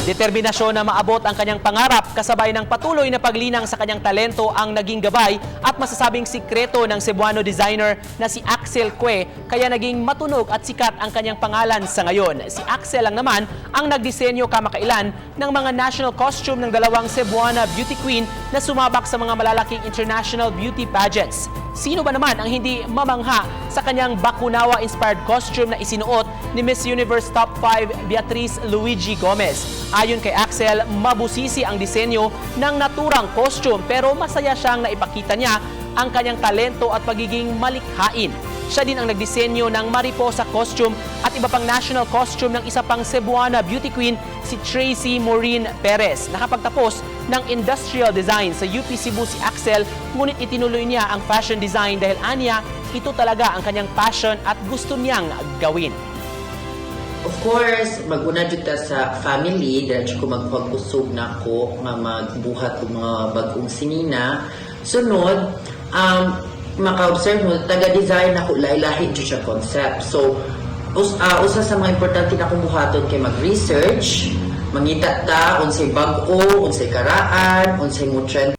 Determinasyon na maabot ang kanyang pangarap kasabay ng patuloy na paglinang sa kanyang talento ang naging gabay at masasabing sikreto ng Cebuano designer na si Axel Cue, kaya naging matunog at sikat ang kanyang pangalan sa ngayon. Si Axel lang naman ang nagdisenyo kamakailan ng mga national costume ng dalawang Cebuana beauty queen na sumabak sa mga malalaking international beauty pageants. Sino ba naman ang hindi mamangha sa kanyang Bakunawa-inspired costume na isinuot ni Miss Universe Top 5 Beatrice Luigi Gomez? Ayon kay Axel, mabusisi ang disenyo ng naturang costume pero masaya siyang naipakita niya ang kanyang talento at pagiging malikhain. Siya din ang nagdisenyo ng mariposa costume at iba pang national costume ng isa pang Cebuana beauty queen, si Tracy Maureen Perez. Nakapagtapos ng industrial design sa UP Cebu si Axel, ngunit itinuloy niya ang fashion design dahil aniya, ito talaga ang kanyang passion at gusto niyang gawin. Of course, maguna jud ta sa family, dahil ko magpagkusog na ako nga magbuhat og mga bagong sinina. Sunod, maka-observe mo, taga-design ako, lahi-lahi jud siya concept. So, usa sa mga importante na akong buhaton kay mag-research, mangita ta unsay bag-o, unsay karaan, unsay mo trend